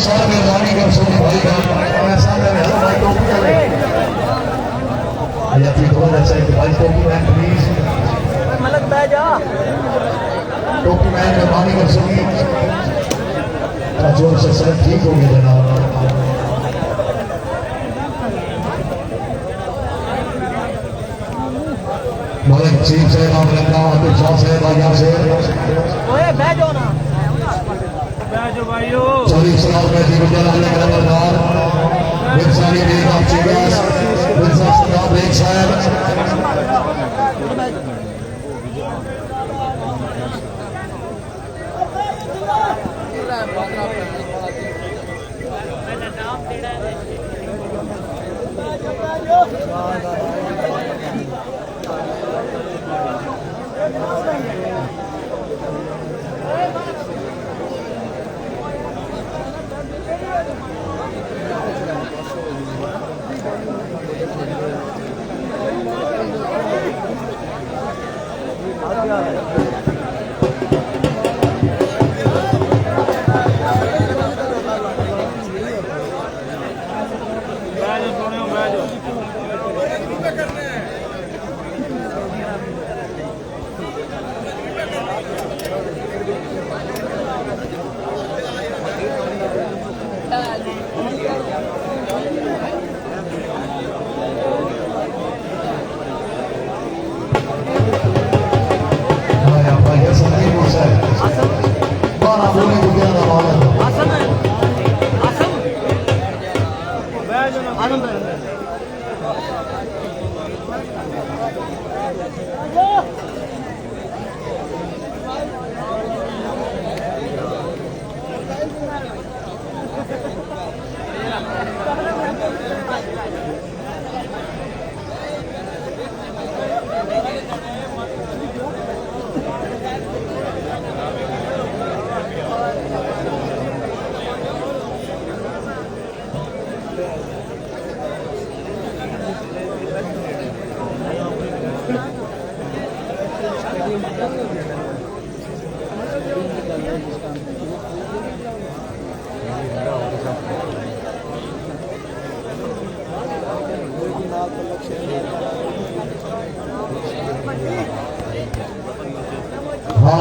चार मेहरबानी कर सुन भाई का मैं सामने में हूं भाई टोपी का या फिर कौन अच्छा है भाई टोपी मैन प्लीज मलक बैठ जा टोपी मैन मेहरबानी कर सुनी जोर से सर ठीक हो गया जनाब मलिक चीफ से नाम रखा अब्दुल शाह से भाइयों से ओए बैठ जाओ ना बैठ जाओ भाइयों चौधरी सलाम में दी गुजर अल्लाह का नवाज मिर्जानी बेग ऑफ चिंगास मिर्जा सलाम बेग साहब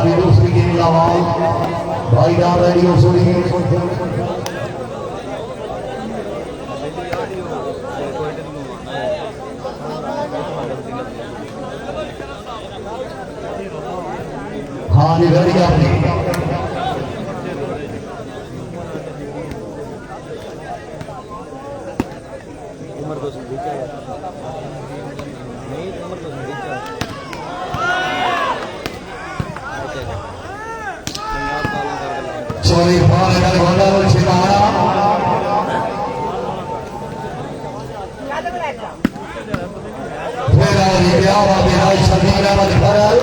रेडियो सुनी की आवाज भाई डाल रेडियो सुनी हाँ जी रेडी आपने उम्र तो नहीं उम्र तो सॉरी बाहर का गोला रोल छिपाया फिर आई क्या बात है आज शरीर में भरल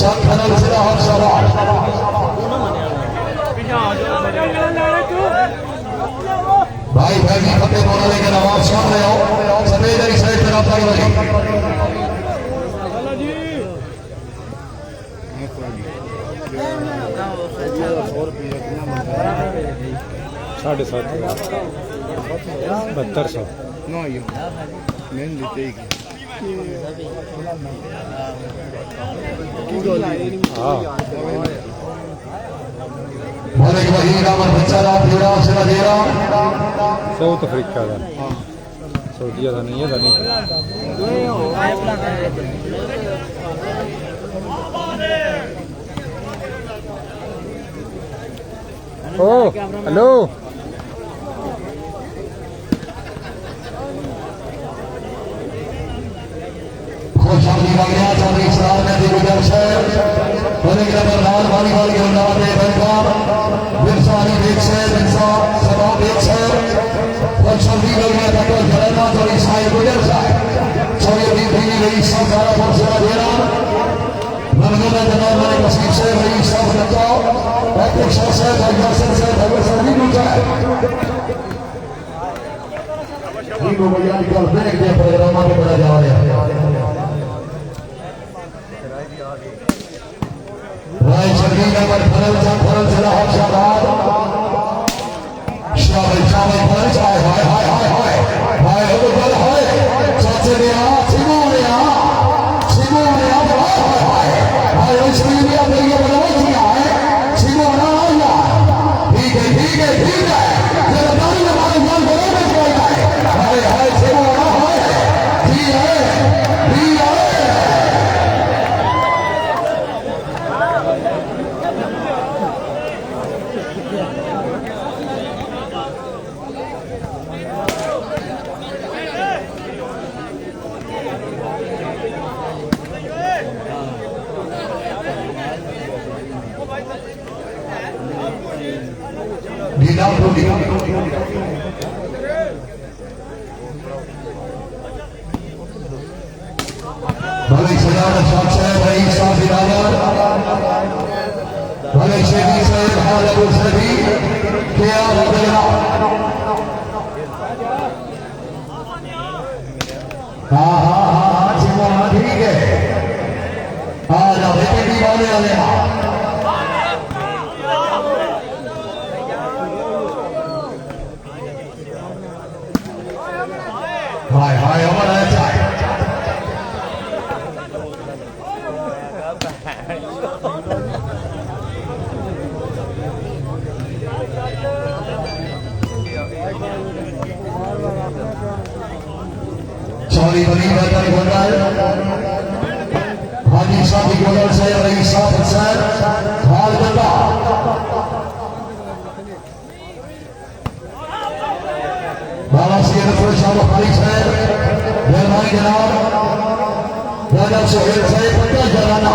सब खनल से हर सवाल भाई भाई फतेह बोला लेकिन आवाज सुन रहे हो सफेद वाली साइड तरफ आई वाली साढ़े 7200 No, io non li teghi. हाँ मलिक वहीद अहमद बच्चा पीड़ा से नजेरा साउथ अफ्रीका का सऊदीया का नहीं है ओ हेलो खुशाली वगैरह चौधरी सलाम ने दी गुजर से मलिक नंबर लाल वाली वाली गंगा पे बैठा मिर्जानी देख से मिर्जा सभा देख से खुशाली वगैरह का तो जलना चौधरी साहिब गुजर साहब चौधरी दी गई सब सारा फरसा दे रहा मनगुना जनाब मलिक वसीम से वही सब बचाओ बैठक शाह से भाई से भगत सभी पूछा इनको भैया निकल देख के प्रोग्राम में बड़ा जा रहा है राय शरीर पर फरल से शाबाद शाबाश शाबाश पंच हाय हाय हाय हाय हाय हाय हो गल हाय चाचे ने आ छिमो ने आ हाय हाय हाय इसमें भी आप ये बनवा दिया है छिमो ना यार ठीक है ठीक है ठीक है जरा दाई हमारे जान बोले में जाएगा हाय हाय छिमो ना हाय ठीक है ठीक है ढीला टूटी भले सजाना साथ है भाई साथ इरादा भले शेखी से हालत सभी क्या बदला हाँ हाँ हाँ चिमो हाँ ठीक है हाँ जाओ बेटे दीवाने वाले हाय हाय हमारा अच्छा सॉरी बनी बेहतर होता है हाजी साहब की गोलर से रही साहब सर हाल बता बाबा से रफूल शाह खाली है मेहरबानी जनाब राजा सुहेल से पट्टा जलाना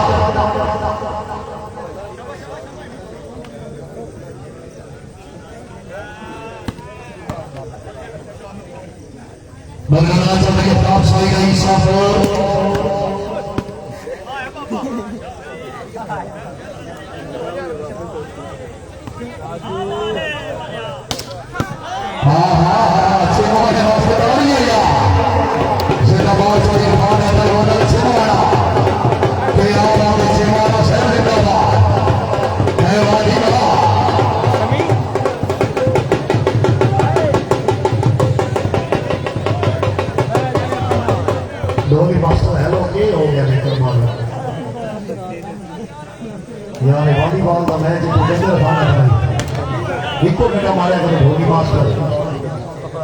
बरगना चंद्र के प्राप्त साई रही साहब हाँ हाँ हाँ चिमो ने हॉस्पिटल नहीं आया जिंदाबाद चोरी खान है तो होना चिमोना के आओ चिमोना शहर जिंदाबाद है वादी का धोनी मास्टर हेलो के हो गया लेकर मारो यार वॉलीबॉल का मैच इधर खाना है इको बेटा मारे करो धोनी मास्टर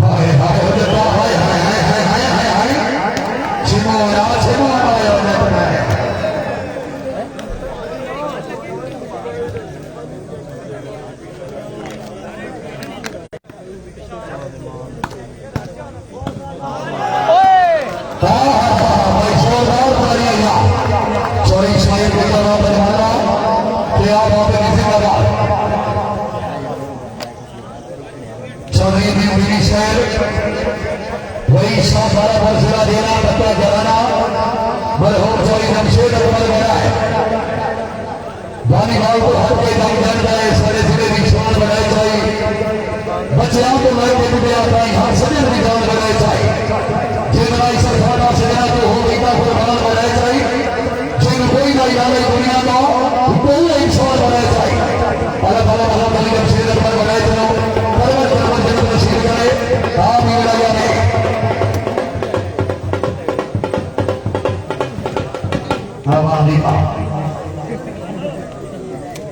हाय हाय हो जाता हाय हाय हाय हाय हाय हाय हाय चिमो आया वही साफ वाला फैसला देना पत्ता जलाना मरहूम चौरी जमशेद अकबर बना है वॉलीबॉल को हर कोई दाम जान जाए सारे जिले की शान बनाई जाए बच्चों को नए बेटे आता है हर सभी की जान बनाई जाए जितना सरकार से देना तो हो गीता को बाल बनाई जाए जिन कोई नहीं डाले दुनिया का कोई इंसान बनाई जाए अलग अलग अलग अलग जमशेद अकबर बनाए चलो परवर परवर जन्म नसीब करे आमीन लगा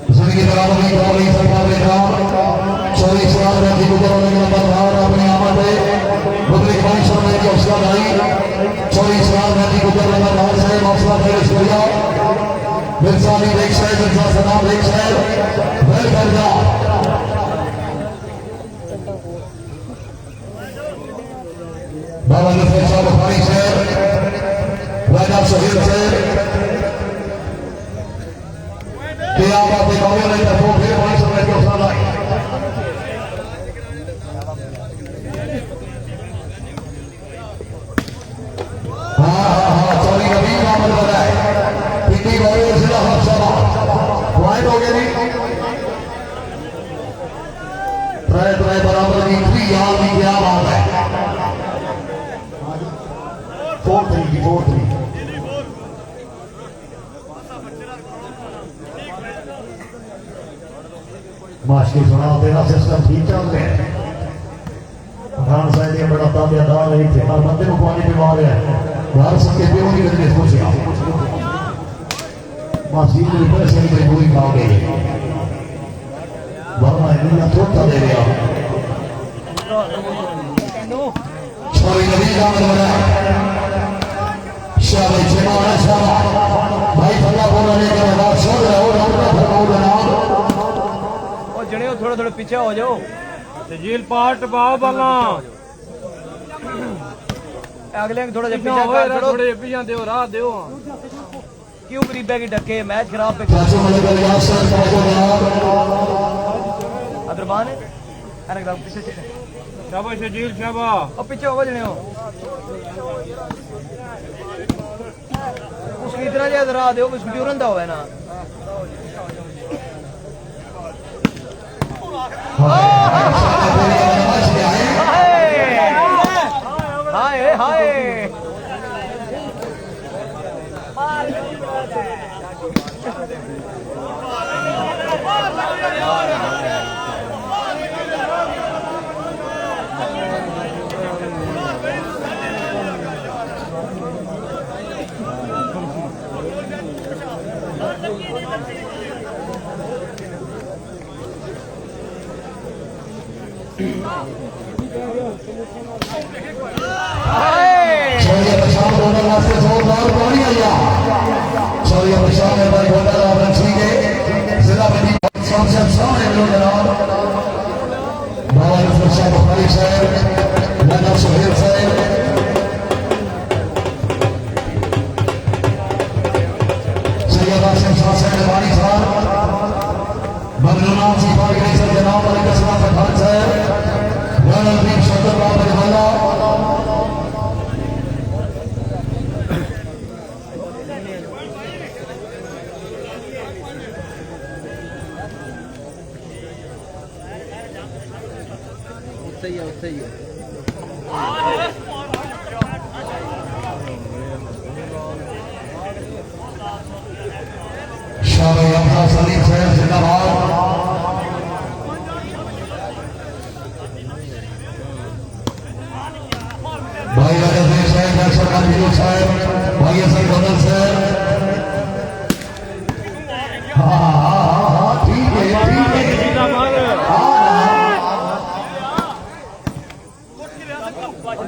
जिंदगी बराबर की गौरी सरकार ने कहा 24 साल में जी गुजर होने का बदलाव अपने आमद है मुद्रिक पानी समय की अवसर आई 24 साल में जी गुजर होने का से मौसला फिर सूर्या मिर्जानी देख से मिर्जा सलाम देख से वेल कर जा बाबा नफर साहब बुखारी से राजा शहीद से क्या बात है कौन नहीं तो फिर वही समय के अवसर आई हाँ हाँ हाँ सॉरी कभी मामल बनाए पिटी गौरी जिला हफ्सला पॉइंट हो गया नहीं ट्राई ट्राई बराबर की 3 यार की क्या बात है 4-3 की 4-3 माशकी सुना तेरा सिस्टम ठीक चल रहा है खान साहब ने बड़ा ताबेदार नहीं थे हर बंदे को पानी पिवा रहा है घर सबके प्यो की वजह से पूछा मासी को पैसे की मजबूरी खा गई वरना इन्हें थोड़ा दे रहा छोरी नबी का बना शाबाश जमाना शाबाश भाई फल्ला बोला लेकर आवाज छोड़ रहा हो रहा फरमाओ जनाब ओ जने थोड़ा थोड़ा पीछे हो जाओ तजील पार्ट बाव बला अगले थोड़ा पीछे कर थोड़े पीछे दो राह दो क्यों गरीबे की डके मैच खराब पे अदरमान है अरे पीछे शाबाश तजील शाबाश अब पीछे हो जने हो उसकी इतना ज्यादा राह दो उसकी उड़ंदा हुआ है ना हाय हाय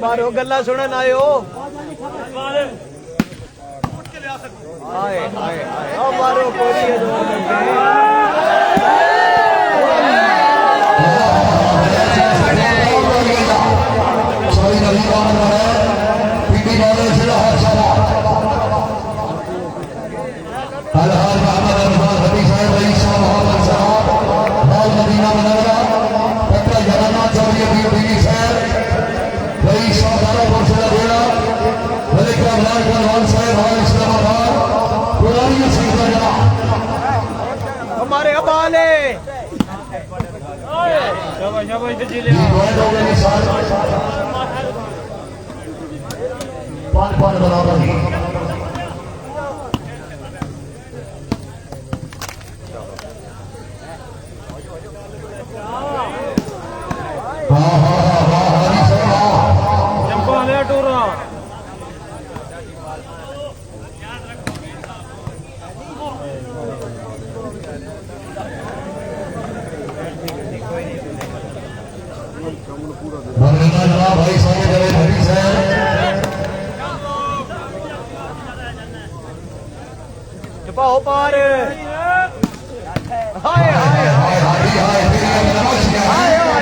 मारो गल्ला सुनन आयो हाय हाय हाय ओ मारो कोरी है हमारे हवाले शाबाश शाबाश तजील पान पान बराबर भाई सोने जगह भरी से छुपाओ पार हाय हाय हाय हाय हाय हाय हाय हाय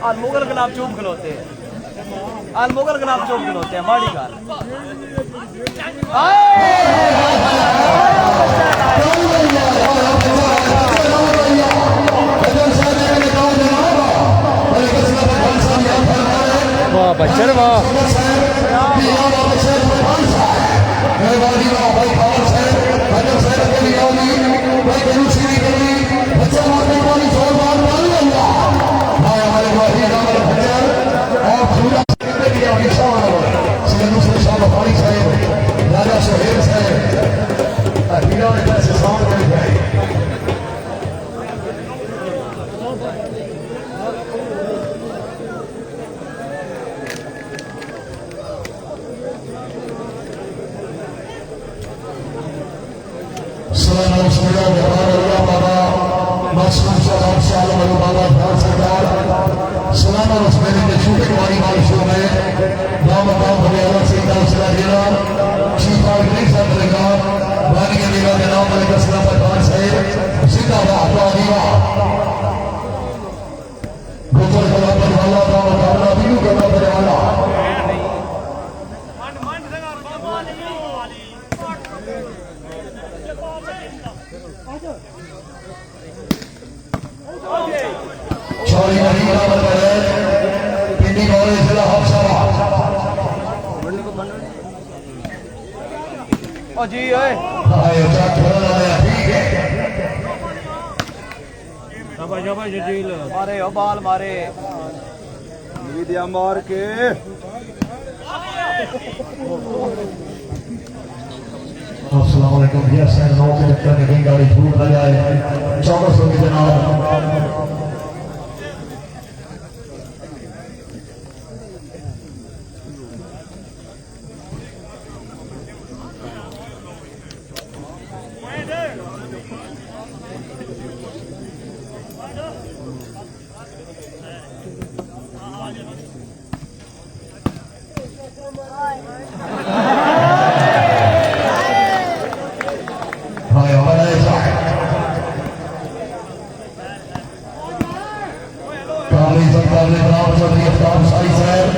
आज मुगल गुलाब चौक खिलौते हैं आज मुगल गुलाब चौक खिलौते हैं माड़ी कार वाह बच्चर वाह भाई बेलूसी भी कर ली बच्चा मारने वाली जोरदार मार लिया भाई हमारे वही रामल भजन और पूरा करने दिया विशाल से दूसरे शाह भाई साहब राजा सोहेल साहब अकेला ने पैसे साउंड कर गए सलाम सुना व्यवहार अल्लाह बाबा मशहूर सलाम शाह मनु बाबा खान सरकार सलाम उस मेरे के शूटिंग वाली बारिशों में गांव गांव बनेला सिंह का जिला चीफ ऑफिसर साहब लगा वाली के निगाह के नाम पर सलाम खान साहब जिंदाबाद वादीवा गोचर कला पर वाला का मुकाबला भी करना पड़े वाला चौड़ी नदी का मतलब है पिंडी कॉलेज जिला हादसा ओ जी ओए हाय उठा खेलना है ठीक है शाबाश शाबाश जजील मारे ओ बाल मारे दिया मार के अस्सलाम वालेकुम भैया सर 9 के चक्कर में कहीं गाड़ी छूट ना जाए 1400 की जनाब भाई हमारा ऐसा काली सरकार ने राम चौधरी अफ्ताब शाही साहब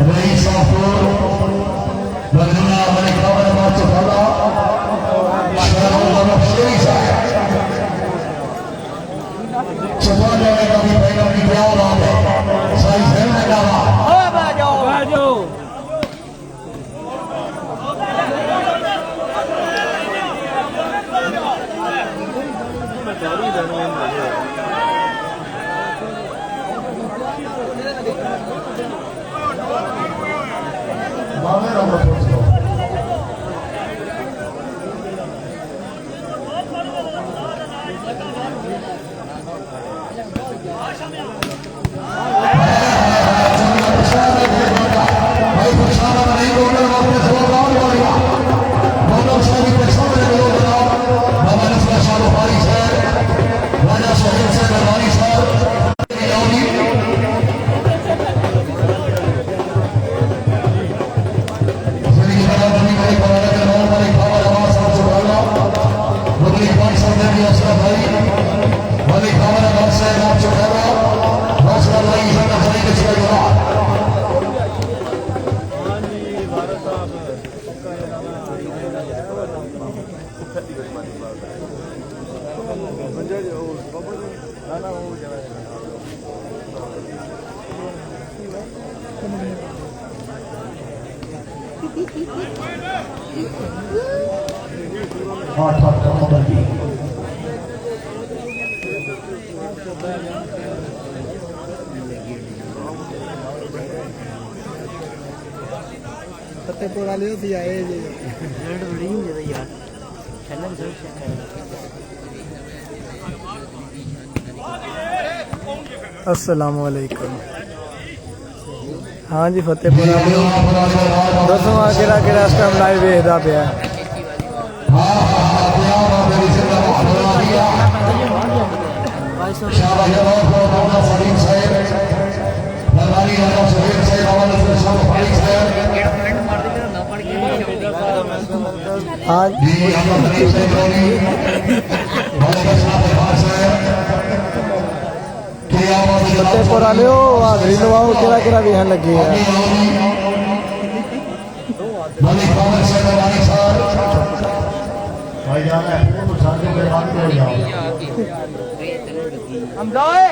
रईस साहपुर बंदना हमारे खबर बात चुकाला शहरों शेरी साहब चुका जाने का भी पहले की क्या बात है शाही साहब ने कहा ओए बाजो मामे नंबर पूछो भाई खुशाला नहीं बोलने वाले जोरदार बोलेगा बोलो सभी के सामने बोलो जनाब बाबा नस्ल शाह फारी साहब राजा सोहेल साहब दरबारी साहब फतेहपुर वाले तो आए जी अस्सलाम वालेकुम हाँ जी फतेहपुर दसो केड़ा केड़ा इस टाइम लाइव वेखदा पिया हाँ फतेहपुर वाले हाजरी लवाओ केड़ा केड़ा वेखन लगे है हमदाए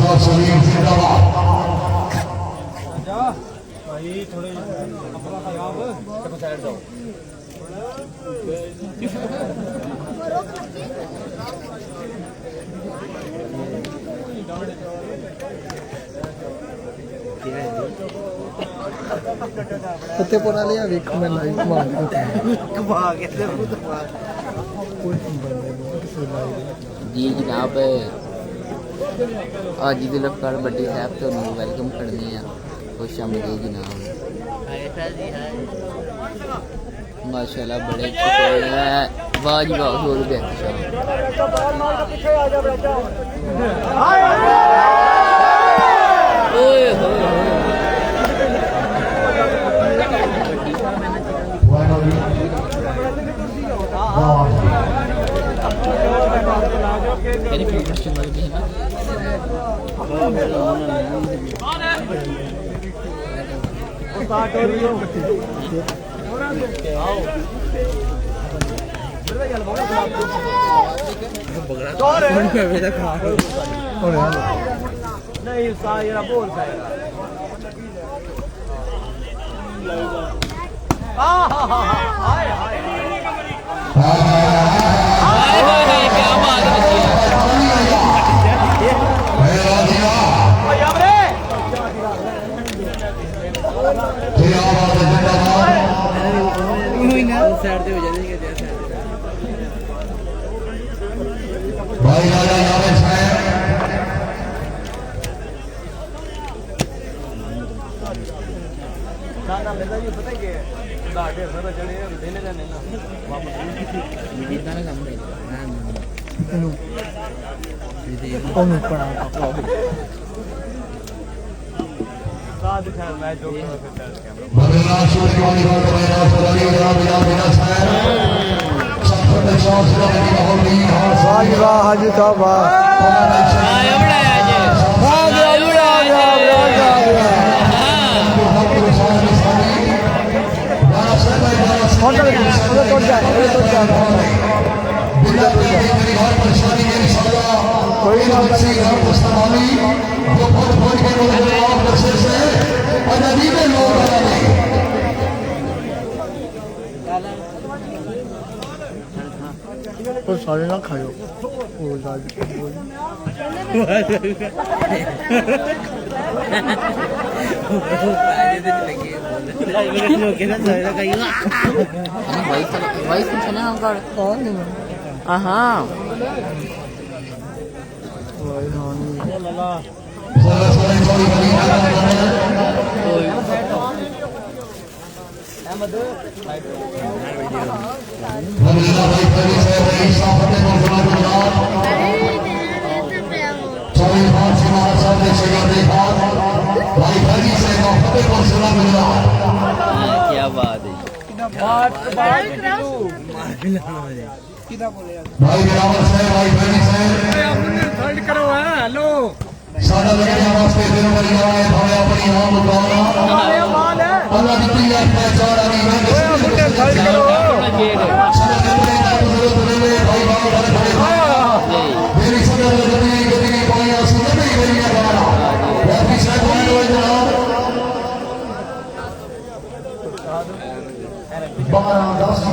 मुस्तफा शरीफ जिंदाबाद भाई थोड़े अपना खराब साइड जाओ फतेहपुर वाले आ वेख मैं लाइव घुमा के जी जनाब आज जुल्फकार भट्टी साहब तो वेलकम करने खुश आमदीद जनाब माशाल्लाह बड़े वाह जी वाह हो गया नहीं सारा बोल सारा हाय हाय क्या बात भाई राजा यादव साहब खाना मिलता जी पता है दाढ़े सर चढ़े देने जाने ना वापस ओम पड़ा साथ खैर मैं जो बद्रीनाथ सूर्य वाली बात मेरा सलाली जनाब याद साहब सफर में शौक से लगी बहुत ही हाजी वाह हाजी साहब वाह कोई ना तो सारे ना खाओ वो वाइस कुछ ना हम कर हाँ क्या बात है भाई बराबर से भाई फैनी से थर्ड करो है हेलो सादा लगने वास्ते दिन वाली आए भाई अपनी नाम उठाना अल्लाह की प्रिय पहचान आ रही है मुंडे थर्ड करो मेरी सदर गति गति पाया सुन नहीं गई है गाना बाकी सब वाले जनाब 10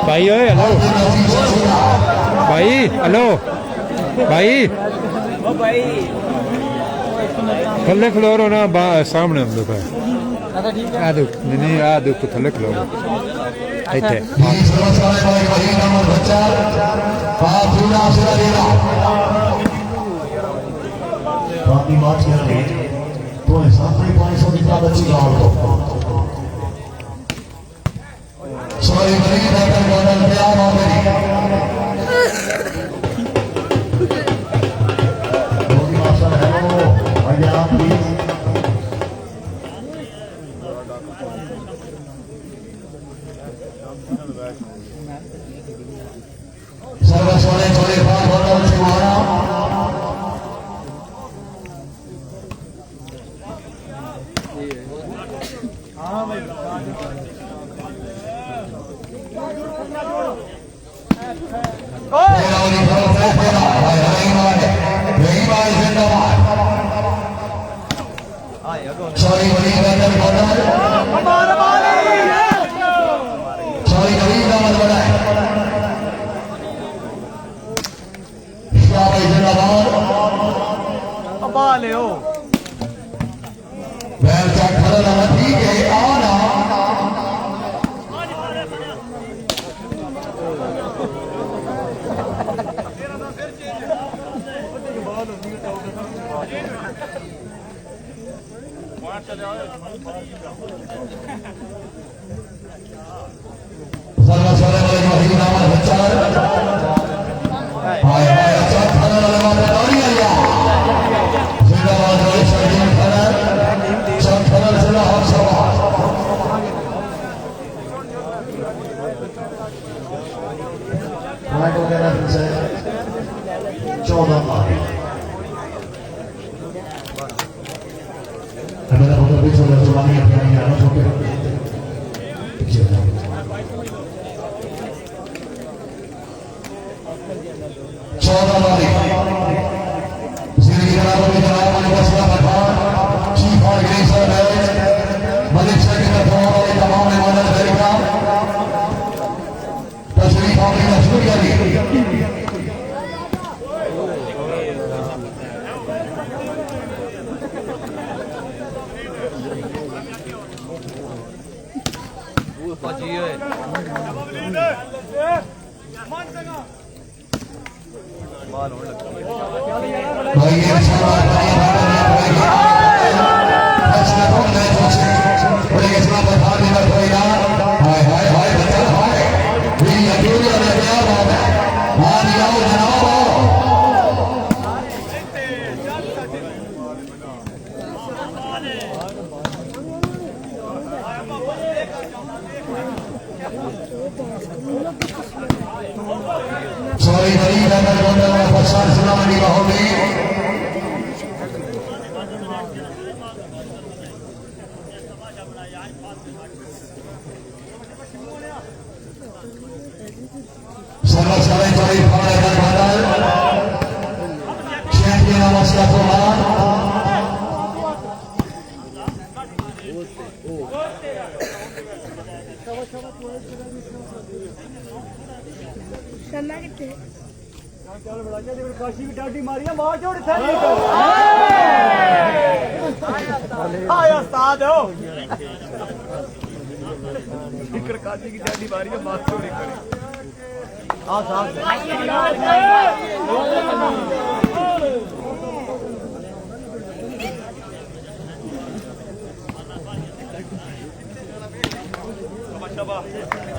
भाई ओए हेलो भाई हेलो भाई थल्ले खलो रो ना सामने हम देखो आ दुख नहीं आ दुख थल्ले खलो इथे सॉरी बड़ी बैटर बॉलर सॉरी कभी दामद बड़ा है भाई जिंदाबाद अबा ले ओ बैल का खड़ा लगा ठीक है आना सर्वस्वरे वाले वही नाम बच्चा हाय हाय अच्छा खाना लगा दौड़ी आया जिंदाबाद वाले सर्जन खाना सब खाना चला हम सब राइट वगैरह से 14 मार हमारा बहुत भी चला चलाने अपना यार छोटे चौदह वाली जिंदगी जनाब में जनाब वाले बसला भगवान चीफ ऑर्गेनाइजर है मलिक सेक्रेटरी वाले तमाम मेहमान अमेरिका तशरीफ आपकी शुक्रिया जी भाई ये हाय हाय हाय बच्चा हाय मेरी अकेले में क्या बात है मान जाओ जनाब सॉरी गरीब अगर बंदा फसाद सुनानी होगी सर्वसारे जोड़ी फाड़े का बादल चैंपियन मसला कुमार चलना कितने चल बड़ा जी काशी की डाडी मारिया मार जोड़ थे आया उस्ताद हो इकर काशी की डाडी मारिया मार जोड़ करे आ साहब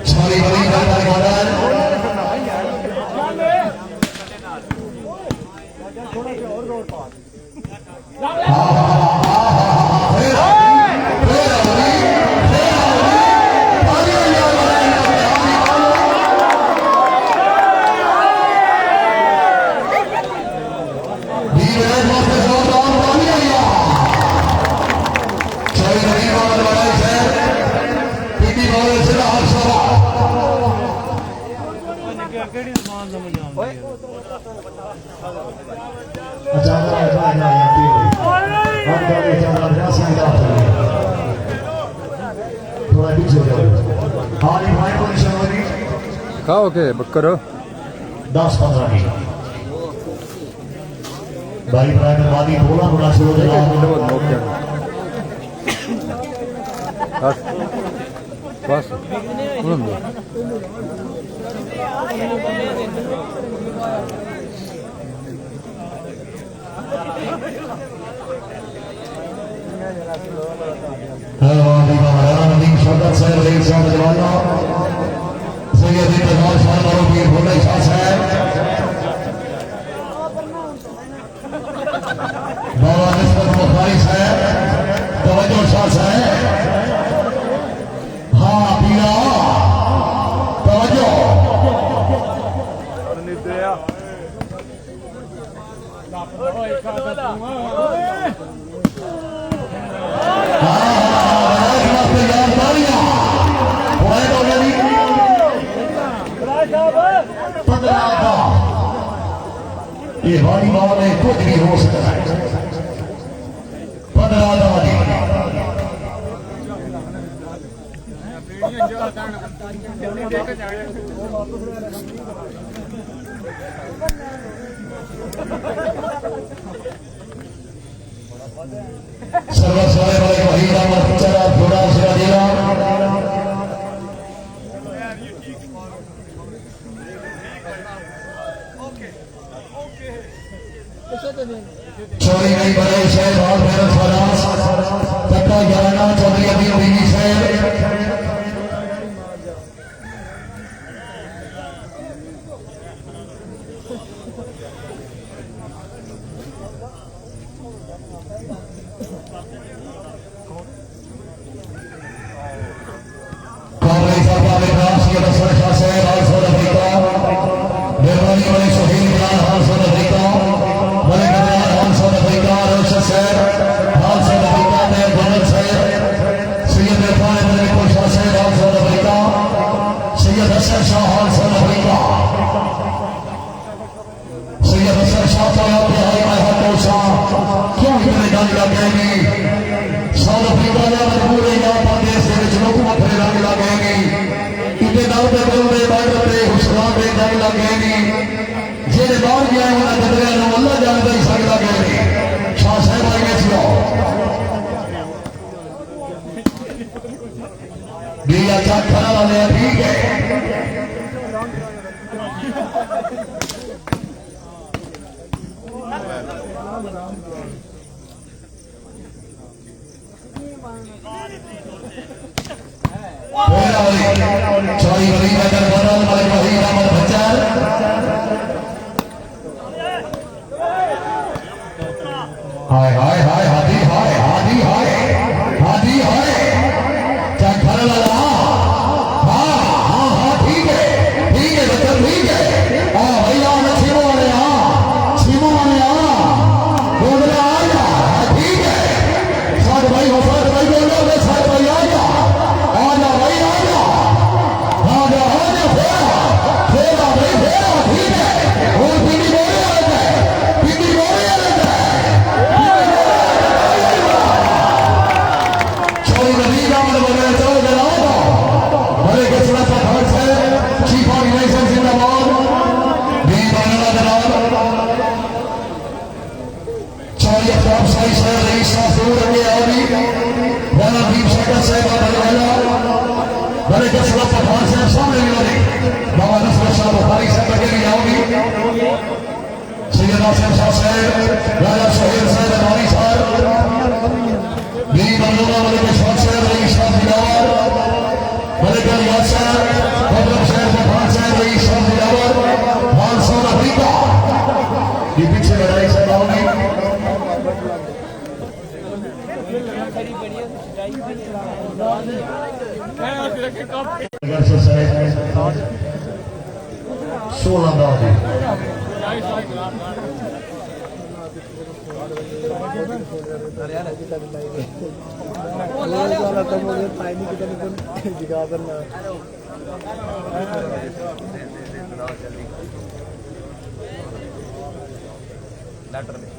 सॉरी बड़ी बात थोड़ा सा और दौड़ पा खाओ के बकरो 10-15 मिनट भाई ब्रांड वाली बोला बड़ा शुरू हो गया बस बस बाबा निस्बत बुखारी साहब तवज्जो शाह साहब हाँ पीला तवज्जो हाँ कुछ भी हो सकता है 15 दादी सर्वस्वाय वाले वही राम चला थोड़ा सा दिया चोरी नहीं बड़े शहर और मेरे फरास तथा ज्ञाना चौधरी अभी अभी शहर ठीक है चौरी वही नगर बदल वही रामल बचार हाय हाय हाय हादी हाय हादी हाय हादी हाय क्या घर लगा हाँ हाँ हाँ ठीक है बच्चन ठीक है हाँ भैया छिमो वाले बोल आ जा ठीक है साथ भाई हो साथ भाई बोलो साथ भाई आ जा भाई आ जा फेरा ठीक है और पीटी बोले आ चौरी नदी का मतलब चलो जलाओ बड़े किस्मत का खर्च है चीफ ऑर्गेनाइजेशन जिंदाबाद भी बनना जनाब चौरी अफताब साई शहर रईस सासूर के आदि वाला दीप शेखर साहब बलवाला बड़े किस्मत का खर्च है सामने वाले बाबा नसर शाह बुखारी साहब के लिए आओगी सैयद आसिम शाह साहब राजा शहीद साहब अनवारी साहब भी बनोगा वाले के शौक से रईस साहब जिलावर बड़े का यासर बदरम शहर बुखार साहब रईस साहब जिलावर हाल साउथ अफ्रीका ये पीछे लड़ाई से आओगी सोलह दादी डॉक्टर में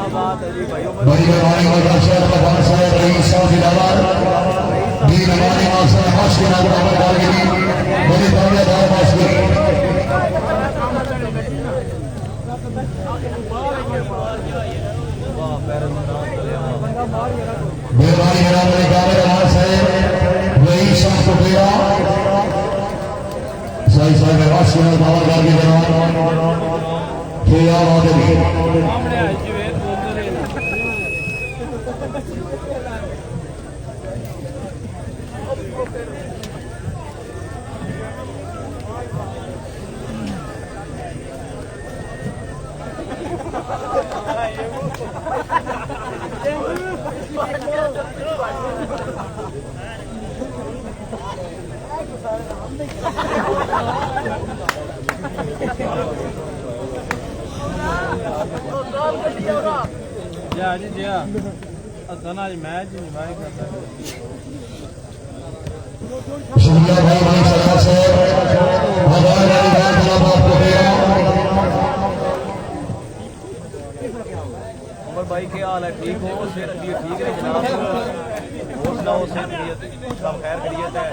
बड़ी मेहरबानी और शहर का बहुत सारे रईस साहब जिलावर भी मेहरबानी माशा हश के नाम पर डालगी बड़ी कामयाब है पास की मेहरबानी जनाब कामयाब है रईस साहब को सुना बाबा का भी जनाब ये याद शुक्रिया भाई भाई सरकार से भगवान आपको उमर भाई क्या हाल है? ठीक हो? सेहत भी ठीक है जनाब? हौसला हो, सेहत सब खैर खैरियत है?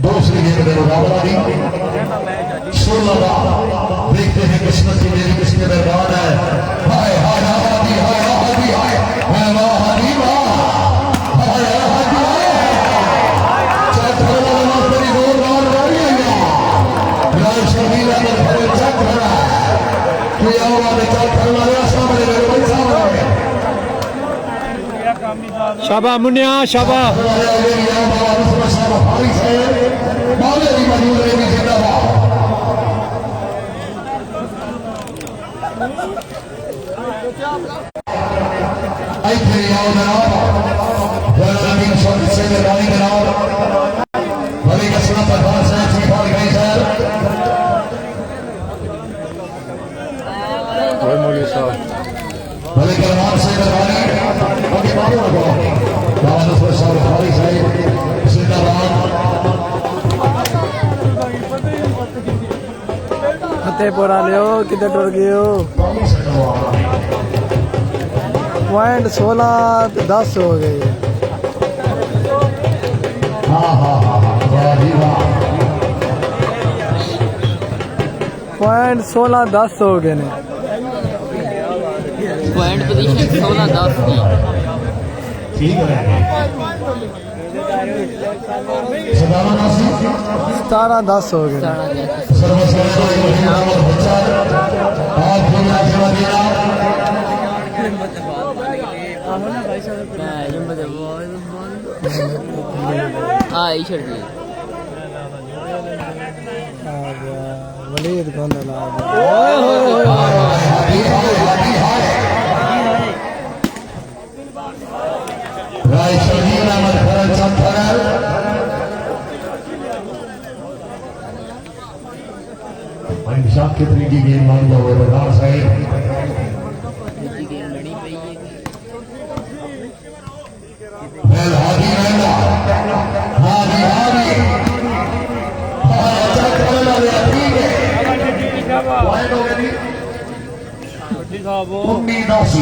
दूसरी गेंद में मुकाबला भी 16 देखते हैं किस्मत की मेरी किसके दरबार है। हाय हाय हादी हाय हादी हाय हाय वाह हादी वाह हाय हादी हाय चक्र लगा तेरी जोरदार गाड़ी है राज शर्मीला ने भरे चक्र है कि आवाज चक्र लगा सामने मेरे भाई सामने शाबा मुन्या शाबा फतेहपुर वाले हो किधर टुर गए हो? पॉइंट 16-10 हो गई है। पॉइंट 16-10 हो गए ने। पॉइंट पोजीशन 16-10 की। 17-10 हो गए। वलीद गोंदला कितनी की गेम मान लो बरदार साहब हादी रहना हादी हादी ठीक है पॉइंट हो गई 19-10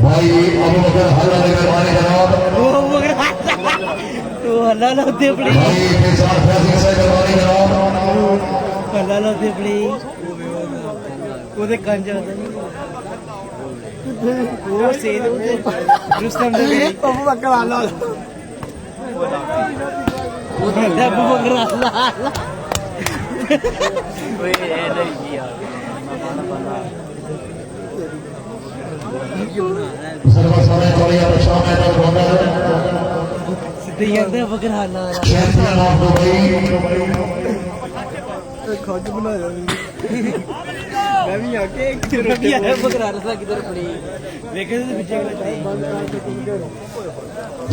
भाई अबू बकर हल्ला मेहरबानी जनाब तो हल्ला लाते पड़ी भाई फिजान फैजी से मेहरबानी जनाब हल्ला लाते पड़ी ਉਹਦੇ ਕੰਜ ਆਉਂਦਾ ਉਹ ਸੇਦ ਰੁਸਤਮ ਦੇ ਅਬੂ ਬਕਰ ਹੱਲਾ ਉਹ ਅਬੂ ਬਕਰ ਹੱਲਾ ਓਏ ਇਹ ਨਹੀਂ ਯਾਰ सर्वा सारे चौड़िया शाम है तक होता है सीधे कहते हैं बकर हल्ला चैंपियन ऑफ दुबई खज बनाया मैं भी आके रोटी है बकर हल्ला किधर पड़ी देखे तो पीछे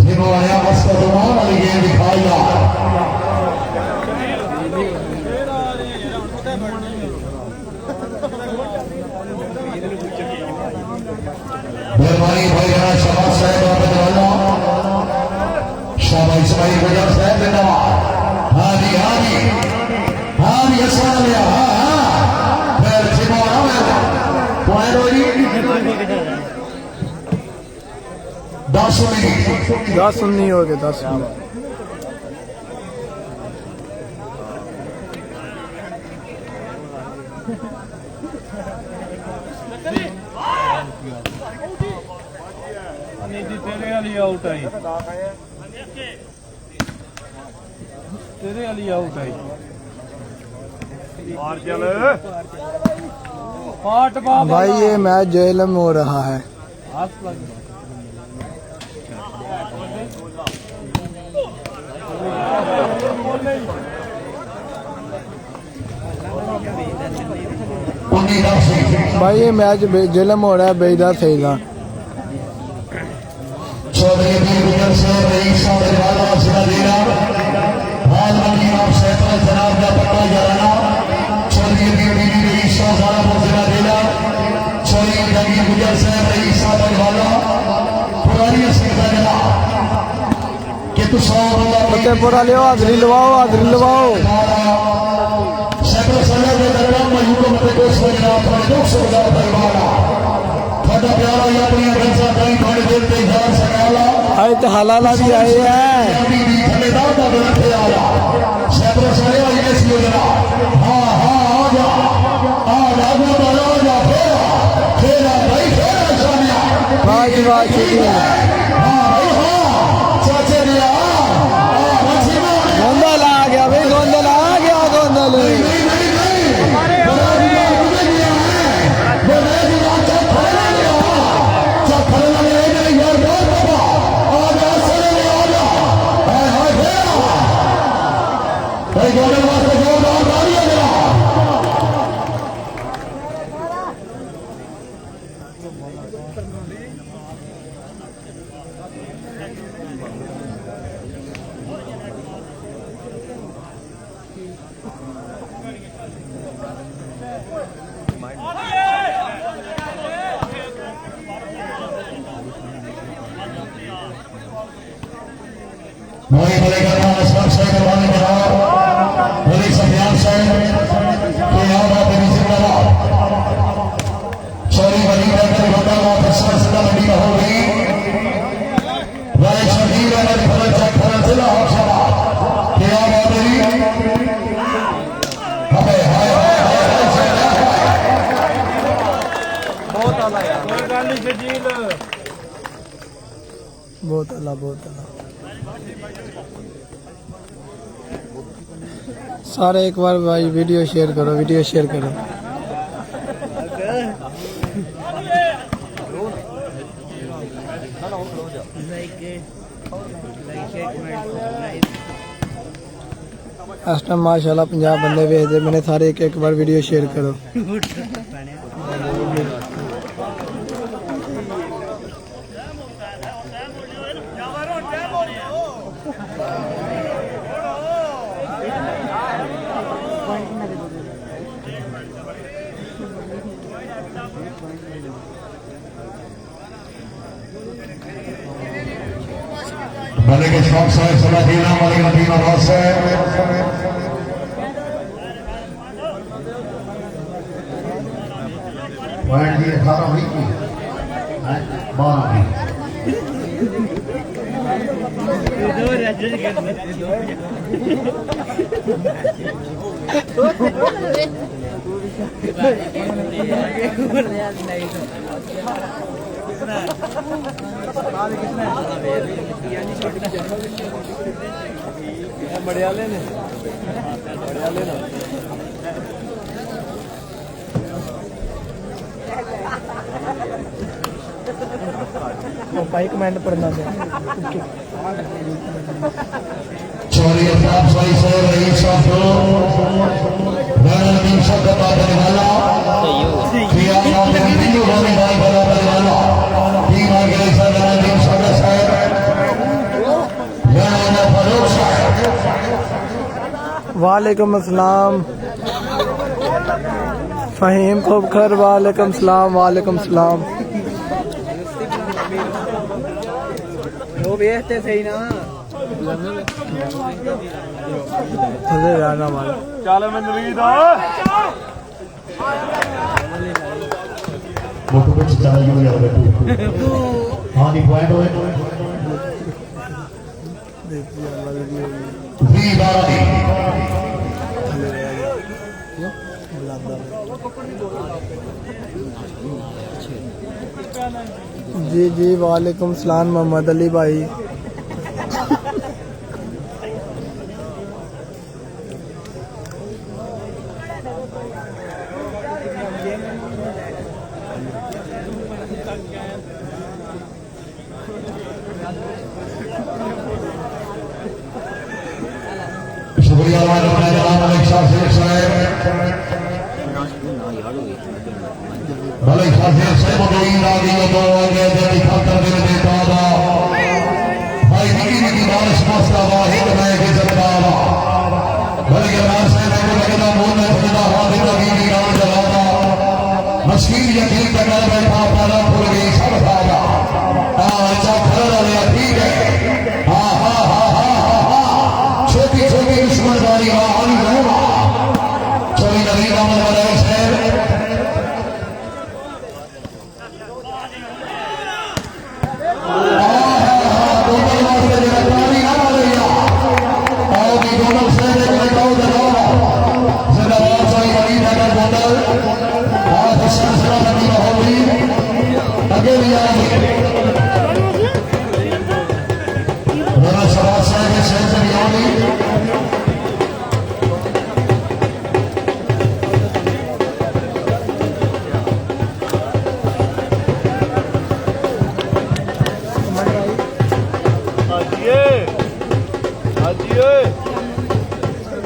जिन्हों आया मस्त तमाम वाली गेम दिखाया मेहरबानी भाई जरा शबाज साहब शाबाश इस्माइल गुजर साहब जिंदाबाद हाँ जी अच्छा लिया हाँ फिर जिम्मेवार है पॉइंट हो जी 10 मिनट 10 नहीं हो गए 10 तेरे वाली आउट आई तेरे वाली आउट आई मार चल पाट बाबा भाई ये मैच जेलम हो रहा है भाई ये मैच जेलम हो रहा है बेईदा सहीदा चौधरी अमीर गुजर साहब रईस साहब वाला सिरा देना हाल मंडी नाम सैकड़ों जनाब का पट्टा जलाना चौधरी अमीर रईस साहब वाला सिरा देना चौधरी अमीर गुजर साहब रईस साहब वाला पुरानी अस्पता जला कि तू 100 बंदा पत्ते पूरा लियो हाजरी लवाओ सैकड़ों साल के दरमियान मजबूरों में कोई सोचना अपने 200 परिवार थोड़ा प्यारा या अपनी गंजा कहीं थोड़ी देर पे जान सकाला आए तो हलाला भी आए हैं धन्यवाद का बनते आया सैकड़ों सारे आगे सी योजना हाँ आजा फेरा भाई फेरा शामिया वाह शुक्रिया चाचे ने गोंदल आ गया भाई गोंदल मोई बलेगा असगर साहब वाले जनाब पुलिस अभियान साहब के याद आते हैं जिंदाबाद चोरी बनी रहकर बंदा ऑफिसर जिला मंडी में हो गई राय शहीद अहमद फरज चक्कर जिला होशंगाबाद के याद आते हैं हाय हाय बहुत आला यार कोई गल नहीं शजील बहुत अल्लाह सारे एक बार भाई वीडियो शेयर करो इस टाइम माशाल्लाह 50 बंदे भेजते मैंने सारे एक बार वीडियो शेयर करो मलिक इशफाक साहब सलाहीना मलिक नदीम अब्बास पॉइंट जी 18 हुई की 12 की बड़ियाले ने भाई कमेंट पढ़ना चौरी अफ्ताब साई से रईस साहब नदीम साहब का करने वाला सही हो गया किया में बिल्लू होने भाई बड़ा करने वाला टीम आगे से नदीम साहब मैं फरूक साहब वालेकुम अस्सलाम फ़हीम खोबखर वालेकुम सलाम वालेकुम सलाम वो बेहते सही ना चले जाना मार चल मैं नवीद मोटू कुछ चला यूं यार बेटू हां दी पॉइंट होए वी बारी जी जी वालेकुम सलाम मोहम्मद अली भाई शुक्रिया जनाब मलिक साहब मलिक साहब कोई रागी तो आगे जल्दी खातर दिल देता था भाई निकी निकी बारिश मस्ता वाहिद मैं के सरदारा मलिक राज से मैं को लगदा मोह में खुदा हाथ लगी नी राम जलाता मस्कीन यकीन कर बैठा पाला फूल गई सब खाया अच्छा खड़ा रहा ठीक है हां हां हां हां छोटी छोटी दुश्मनदारी वाली रहमा चोरी नबी राम वाले शहर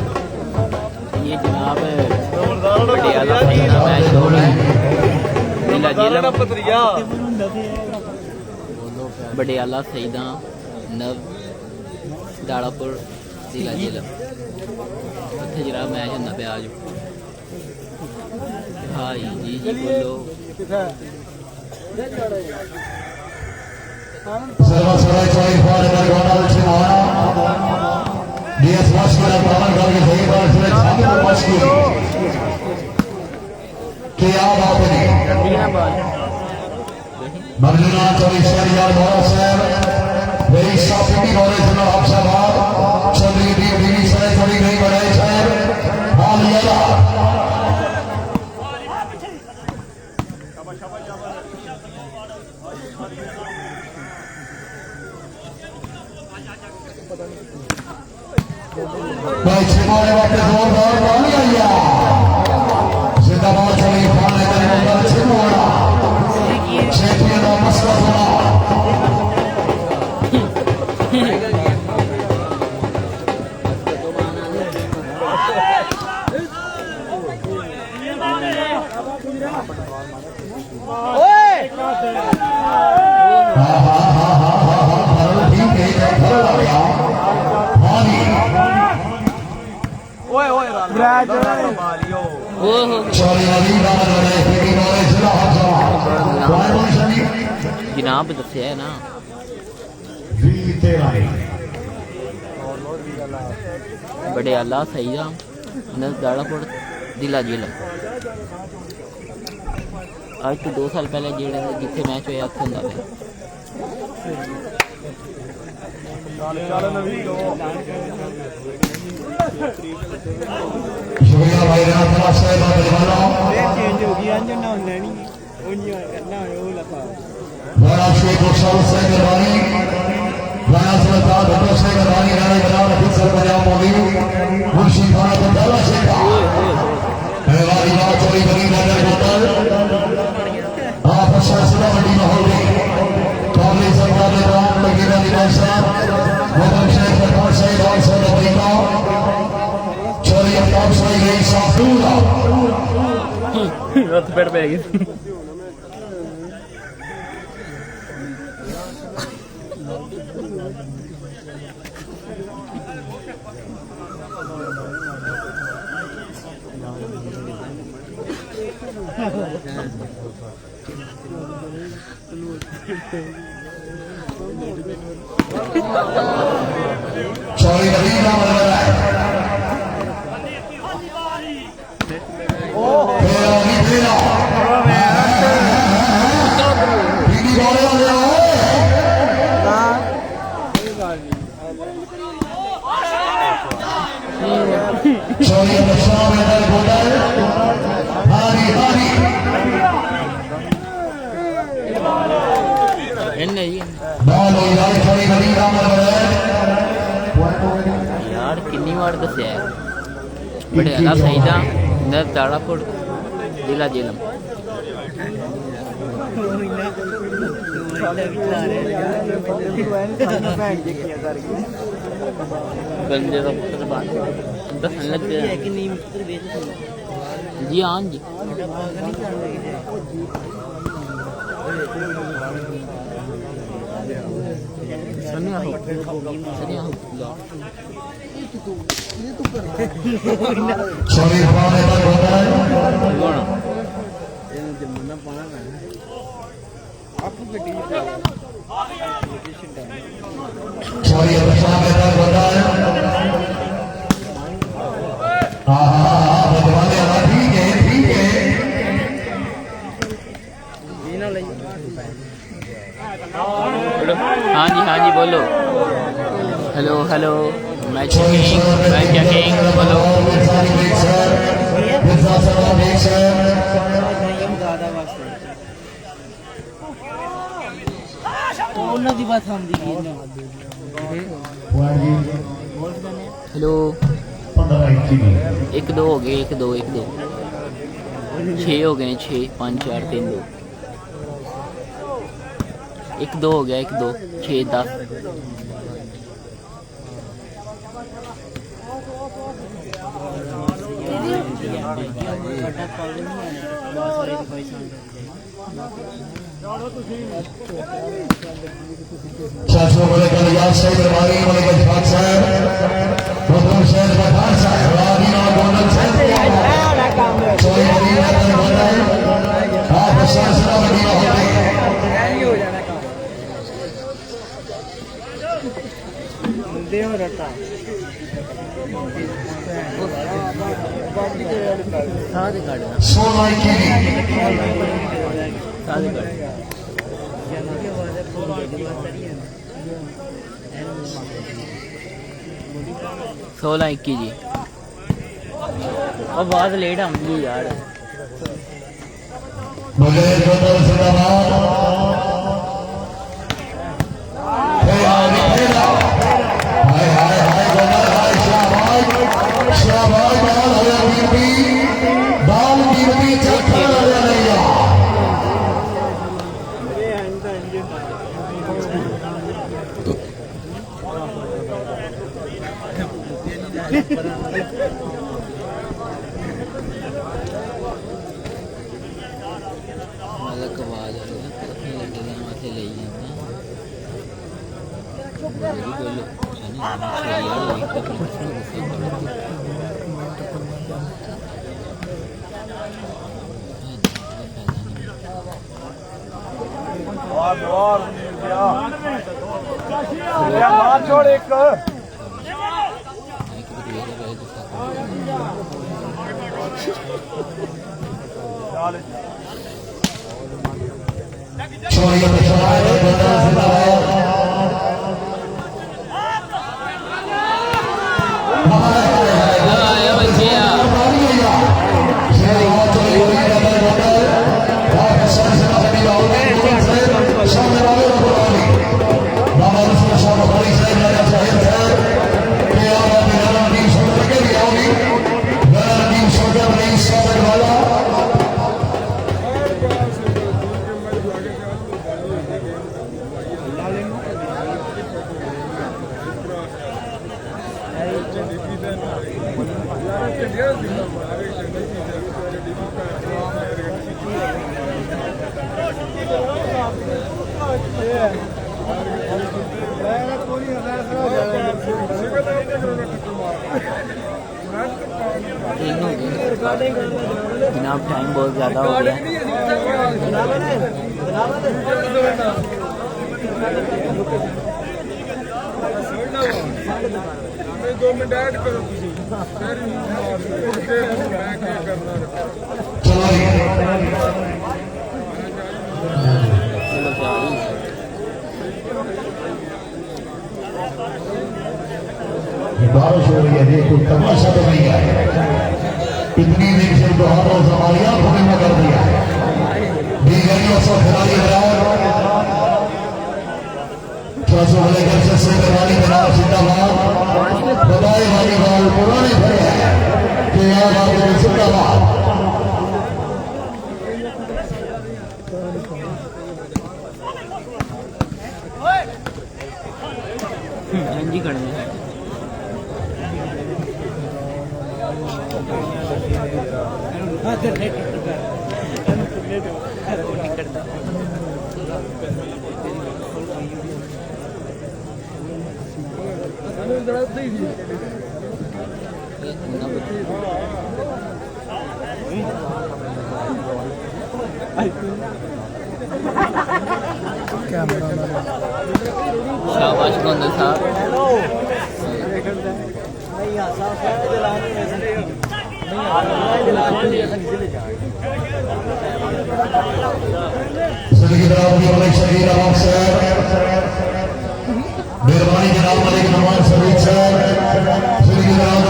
ये जनाब पटियाला सईदा मैच हो रहा है जिला पटियाला सईदा नव दाड़ापुर जिला जिला उत्थे जरा मैच होंदा पिया आज हाई जी जी बोलो सर्वसराय चौड़ी फाड़ कर गोनाल छिमाना डीएस मस्कुरा पावन करके सही बार से छात्र मस्कुरा क्या बात है मर्जुना चौड़ी शरिया मोरा साहब वेरी साफी कॉलेज में आप सब चौधरी डी से थोड़ी नहीं बढ़ाई साहब हाल यारा भाई छिपाने वाले जोरदार ताली आइया जिंदाबाद चली खाने का नंबर छिपाना चैंपियन का मसला बना जनाब दसिया है ना 13 बड़े आला सही राम दाड़ापुर जिला जिला आज तो 2 साल पहले जेड़े जिथे मैच होया उत्थे हुंदा पिया शुक्रिया भाई राणा साहब बलवाना चेंज हो गया अंजन ना होना नहीं उन्हीं करना है वो लफा राणा शेख खुशहाल से गरवानी राणा सुल्तान भट्टो से गरवानी राणा जनाब हफीज सर पंजाब मौलवी मुंशी खान बंदाला शेख वाली बात चोरी बनी नजर होटल आप शासना मंडी माहौल में काबले सरकार ने राम लगेगा निवास साहब मोहम्मद शेख फरमान साहब और सर अफ्रीका चोरी अफ्ताब साहब गई साफूरा हथ पैर पे गई चोरी नबी का मतलब है तेरा नहीं तेरा बीडी बोले वाले हो चोरी नशा में दर बोतल हारी हारी बाल हो जाए चोरी नबी का मतलब है यार कितनी बार दसिया है बड़े आला सही था नर दाड़ापुर जिला जेलम बंदे का पुत्र बात दसन लग गया जी हाँ जी सनिया हो चोरी हमारे दर बोतल चोरी नशा में दर बोतल बदवाले वाला ठीक है हाँ जी बोलो हेलो हेलो मैं चेकिंग बोलो ਉਹਨਾਂ ਦੀ ਬਾਤ ਹੁੰਦੀ ਹੈ हेलो 1 2 हो गए 1 2 1 2 6 हो गए 6 5 4 3 2 1 2 हो गया 1 2 6 10 शासकों को लेकर याद से दरबारी वाले के साथ साहब मुहम्मद शेख पठान साहब रावीना गोंडल साहब चोरी नबी का दर बोतल आप शासना मदीना होते देव रटा साथ काटना 16 की साथ काट 16 21 जी और बहुत लेट आऊंगी यार बगैर बोतल जिंदाबाद हाय हाय हाय गोबर हाय शाबाश शाबाश बाल होया बीबी बाल बीबी चक्कर होया नैया अलग आवाज आ रही है लगे माथे ले जाता बोलो और मार छोड़ एक जनाब टाइम बहुत ज़्यादा हो गया। बारिश हो रही है, देखो तमाशा तो नहीं है। इतनी देर से तो हमारी आंखों में कर दिया है। बताए वाली बाल पुराने भरे हैं कि यार आपको जिंदाबाद। जी खड़े हैं। शाबाश गोंदल साहब। मेहरबानी जनाब मलिक नवाज शरीफ साहब, जनाब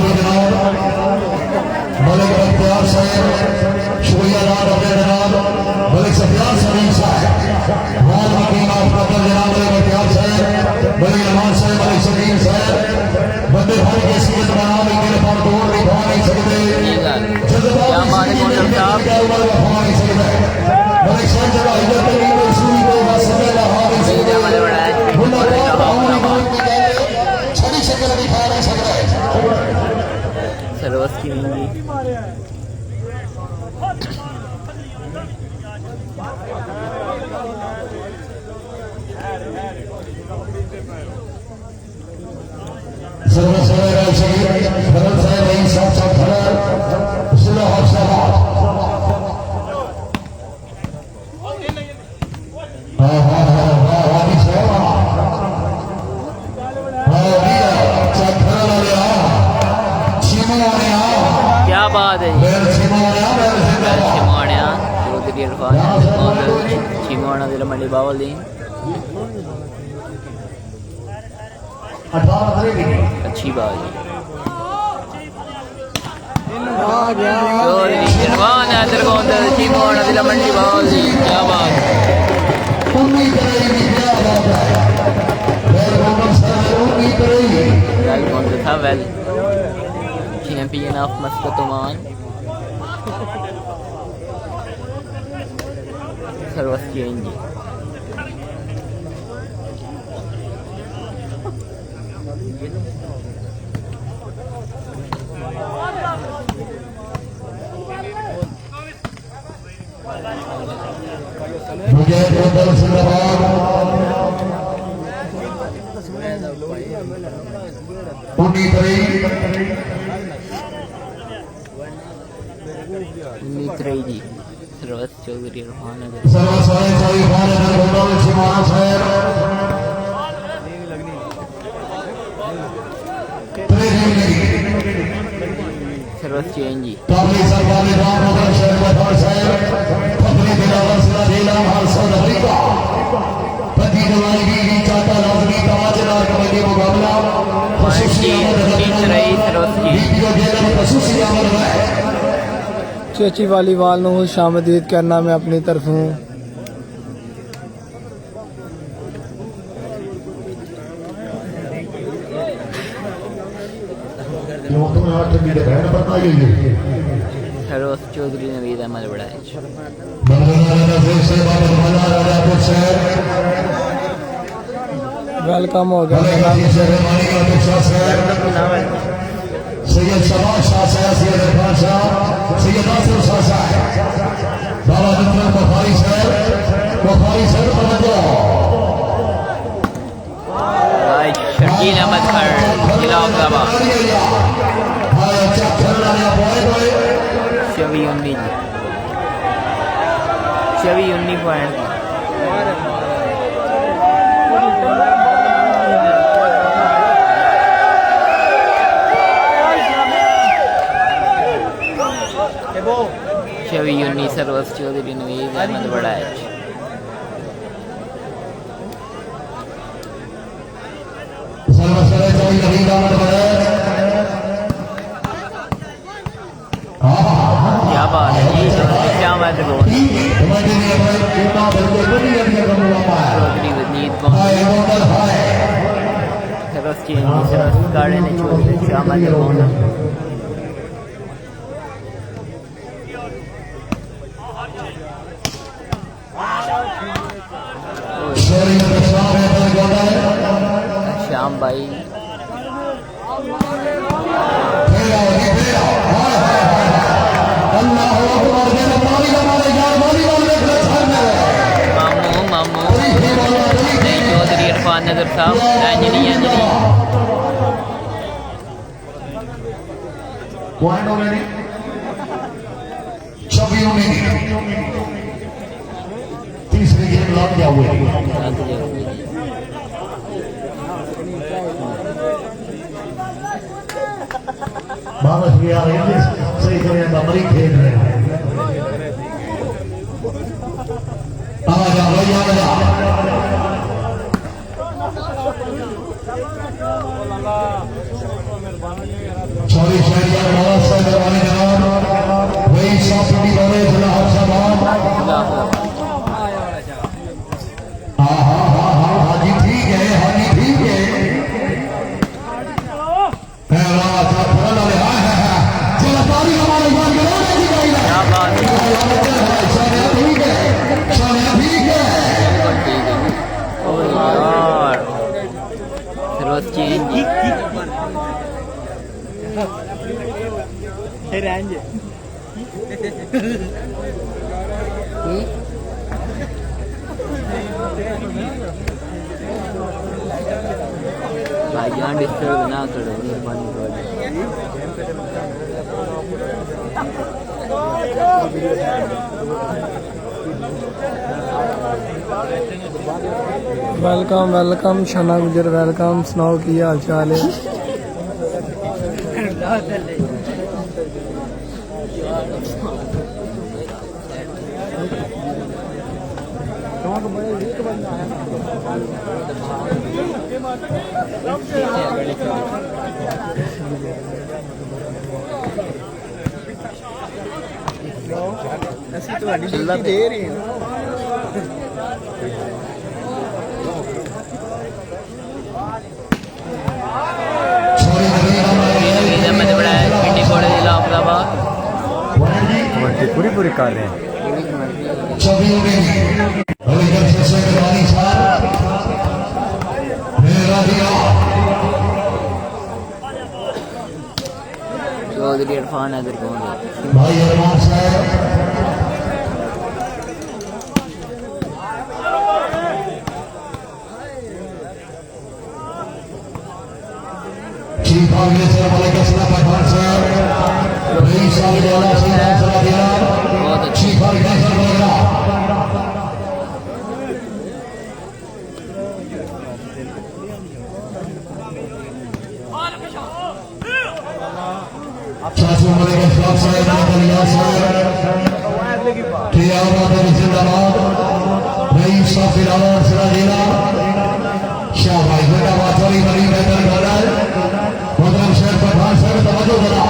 मलिक अख्तियार साहब, शुक्रिया जनाब मलिक सफियान शरीफ साहब, जनाब मलिक अख्तियार साहब, मलिक नवाज साहब, मलिक शरीफ साहब, बंदे भाई के सीधे बना मेरे पर तोड़ नहीं पा नहीं सकते। क्या हमारे गोंदल साहब मलिक साहब जगह इधर तक सूरी को समझना हां छड़ी शक्ल दिखा नहीं सकता है। सरवस की होंगी। सरवस भरत साहब वही साथ साथ खड़ा सुलह हफ्साबाद। हाँ हाँ हाँ हाँ वादी साहब क्या बात है छिमाणिया चौधरी इरफान छिमाणा जिला मंडी बावलदीन। अच्छी बात है। चौधरी इरफान छिमाणा जिला मंडी बावलदीन। क्या बात है। Well champion of Muscat Oman सर्वस चेंज। मुझे जी सर्वस चौधरी रहमान चेंज ही काबली सरकारी राम नगर शहर बहार शहर फकरी दिलावर सिरा जिला हर साउथ अफ्रीका पति जवानी की चाटा लाजमी तमाचेदार कबड्डी मुकाबला खसूसी आमद रही सरोस्की वीडियो गेम में खसूसी आमद है चेची वाली वाल को खुशामदीद करना मैं अपनी तरफ हूँ। तुम्हें आठ की बहन बताई गई सरोस चौधरी नवीद अहमद बढ़ाए वेलकम हो गया सैयद शबाज शाह साहब सैयद इरफान शाह सैयद नासिर शाह साहब बाबा जफर बुखारी साहब तवज्जो शकील अहमद खर जिला अहमदाबाद छवि 19 पॉइंट छवि 19 सरवस चौधरी नवीद अहमद बढ़ाए क्या बात है जी क्या बात है चौधरी वजीद सरवस चेंज सरवस गाड़े ने चौधरी शाह श्याम भाई मामू नहीं चौधरी इरफान नजर साहब अंजनी तीसरी गेम लग गया हुआ भारत भी आ रही है सही तरह अमरीक खेल रहे हैं आजा भाई आजा सॉरी शहरिया नवाज साहब मेहरबानी जनाब वही साफी वाले जिला हफ्साबाद हाँ जी ठीक है हाँ जी ठीक है भाईजान डिस्टर्ब ना करो मेहरबानी वेलकम वेलकम शना गुजर वेलकम सुनाओ की हाल चाल है दे रही है पूरी पूरी कर रहे हैं चौधरी इरफान अदर कौन भाई अरमान साहब चीफ ऑर्गेनाइजर मलिक असलम पठान साहब रईस साहब वाला सिंह चीफ ऑर्गेनाइजर वगैरह चाचा चाचू मलिक इस्लाम साहब नकलिया साहब किया बात जिंदाबाद रईस साहब फिलहाल सिरा जिला शाह भाई बेटा वाचरी बड़ी बेहतर गदर मतलब शेर पठान साहब तवज्जो करा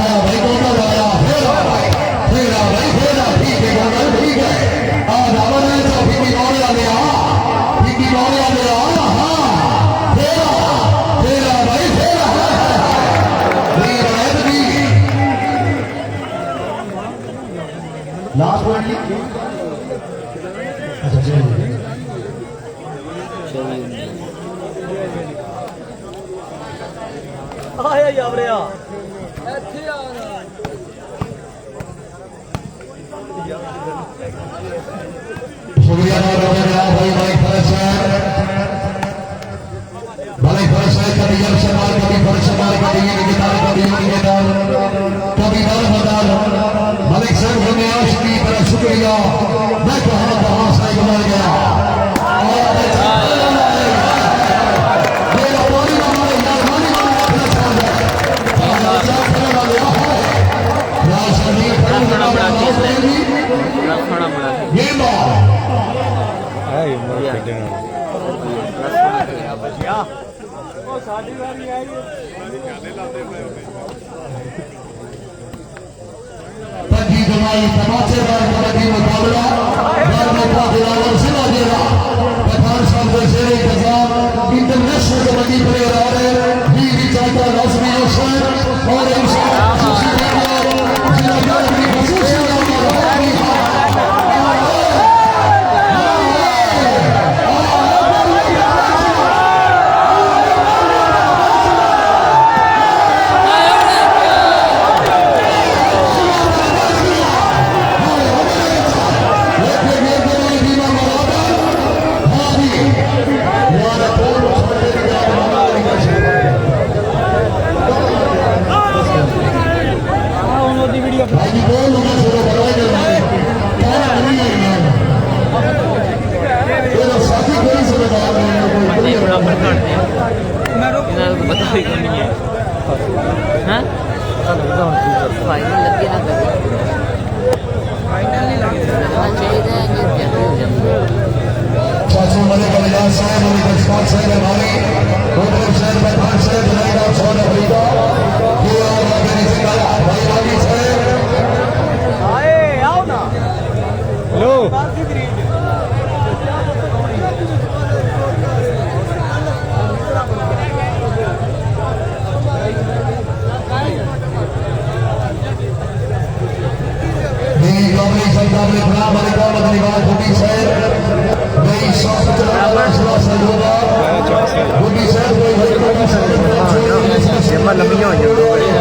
आया भाई कौन आया फिर भाई ठीक है गदर ठीक है आज अमन है तो फिर मौलिया ले आ फिर मौलिया ले आ हां तेरा भाई तेरा लास्ट वर्ड अच्छा चलिए आया यावरिया शुक्रिया भाई भाई फरज भाई फरज कभी शमाल कभी फरज शमाल कभी निकिताल कभी निकिताल कभी बल मलिक साहब ने आशिकी पर शुक्रिया मैं कहा कहां से गुजर गया ये पंजी जमाई तमाचेदार कबड्डी मुकाबला दिलावर जिला जिला पठान साहब के शेर इंतजाम इंटरनेशनल कबड्डी प्लेयर आ रहे भी चाहता रस्मी हुसैन और चाचू मलिक अलियास साहब मलिक इस्मात साहब हमारी होटल शहर पठान साहब जनाब सौद अफ्रीका ये और बाकी निकाला भाई बागी साहब आए आओ ना लो लंबियां हो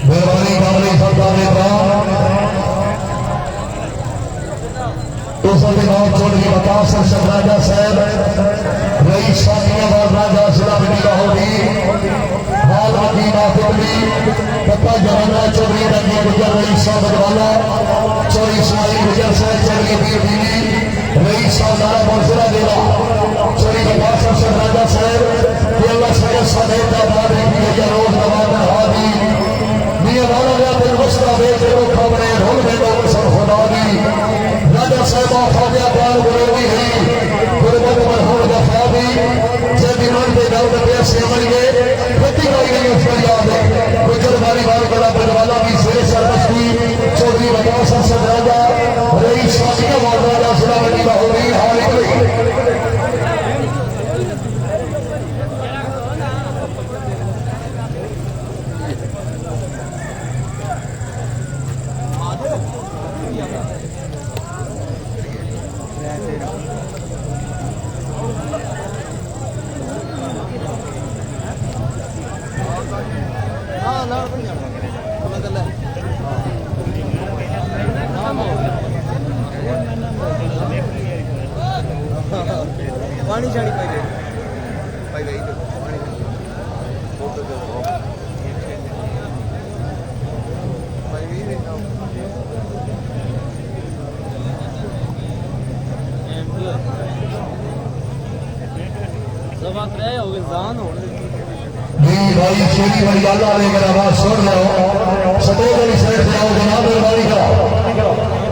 मेहरबानी कामली सरकार चौधरी वकास राजा साहब रही शादियाबाद राजा जिला मिली होगी बालमती माफिकली पप्पा जवाना चौधरी रंगी गुजर रही साहबवाला चौधरी इस्माइल गुजर साहब चौधरी वीर बीवी रही साहबारा मौजूदा देवा चौधरी वकास राजा साहब अल्लाह सगे सदे का बाद रोज नवाजा हादी खबरें ढोल में लोग सब खुदा दी राजा साहबा खाजा प्यार गुरूरी है गुरबत मरहूम दफा दी जब इन्होंने के दर्द पे से मर गए गति कोई नहीं उस पर याद है गुजर बारी बार बड़ा बनवाला भी सिरे सरबस्ती चौधरी वकास हसन राजा रही शादियां वाला राजा जिला मंडी का हो रही हाल पानी छाड़ी पाई गई भाई छोटी बड़ी अल्लाह लेकर आवाज सुन लो सदे वाली साइड से आओ जनाब मेहरबानी करो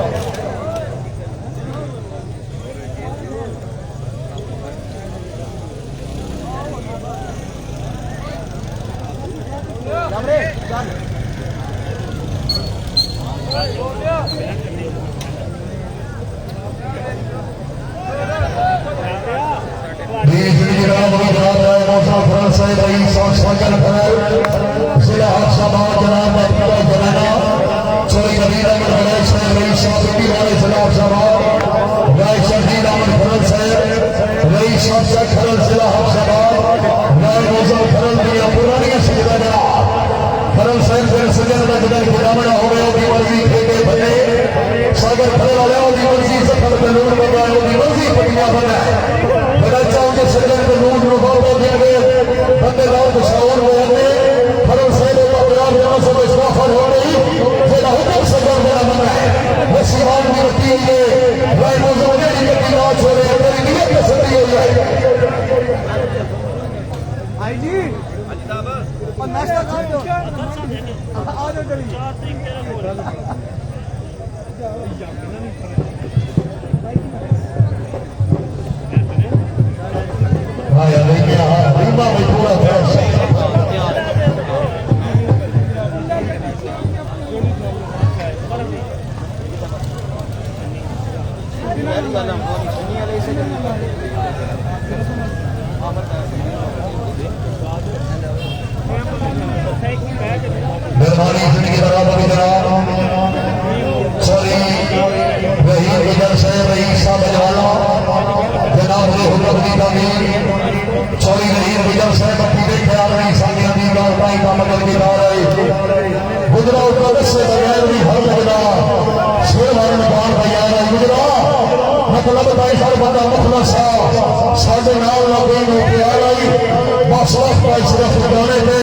मेहरबानी जिंदगी बराबर जनाब सॉरी वही गुजर से रही साहबवाला जनाब ने हुक्म दी तमीर सॉरी वही गुजर से बत्ती दे ख्याल नहीं सानिया दी गाल पाई काम करके आ रहे गुजरा ऊपर से बगैर भी हर लगदा शेर वाले निकाल भैया रहा गुजरा मतलब भाई सर बंदा मुखलस साडे नाल लोगों ने प्यार आई बस वक्त सिर्फ गाने